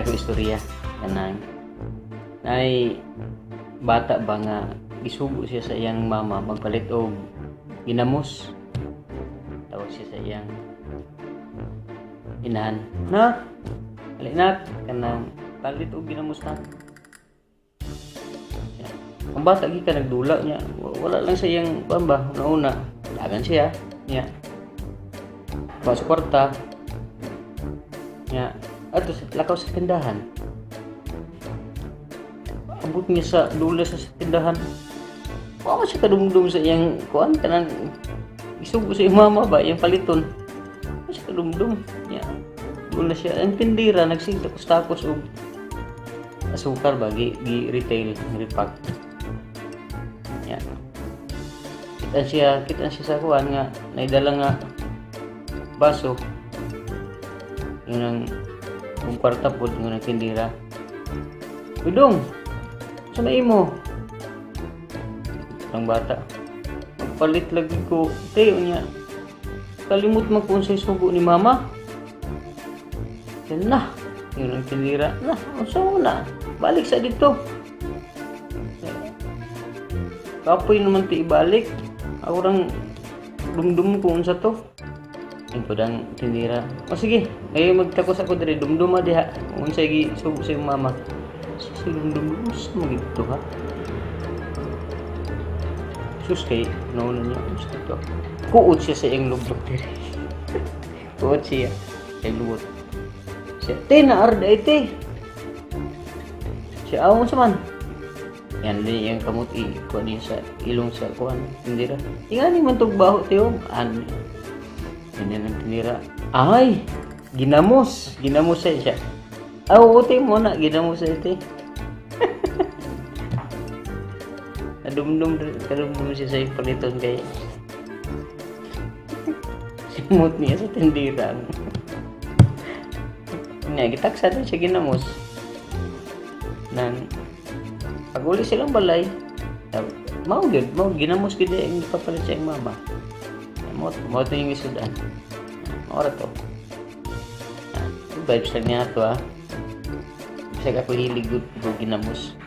ako istorya kanang ay bata ba nga gisugo siya sa iyang mama magpalit og ginamos. Tawag siya sa iyang inahan, nak, alinak kanang palit og ginamos na. Ang bata gi ka nagdula niya, wala lang sa iyang bamba una dagan siya niya pa sa kwarta niya ato sa lakaw sa tindahan. Abot niya sa dula sa tindahan, wala siya kadumdum sa iyang kuan kanang isugo sa iyang mama ba iyang paliton. Wala siya kadumdum niya dula siya ang tindira nagsigtakos-takos og asukar ba gi retail repack. Kita siya sa kuan nga naidala nga baso yun ang kwarta po yung tindira. Udong sa imo ang bata magpalit lagi ko tayo niya kalimut man kung sa sugo ni mama yan na yun ang tindira na unsa mo na balik sa dito kapoy naman ti ibalik ako rang dumdum ko unsa to yung podang tindira. O sige ngayon magtakos ako diri dumduma diha unsa gi sugo sa iyong mama si dumdum unsa mo gito ha sus kay nauna niya unsa to kuot siya sa iyong lubot diri kuot siya kay lubot siya te na arda ite siya awon sa man yan din yung kamot kuan niya sa ilong sa kuan tindira ingani man tog baho tiyo an yan ang tindira ay ginamos siya uti mo na ginamos siya ite nadumdum siya sa paliton kay simot niya sa tindira nga gitaksa din siya ginamos nang pag-uli silang balay mau ginamos gid ang ipapalit sa iyang mama mo ito yung isudan ora to vibes lang niya to bisag ako hilig ginamos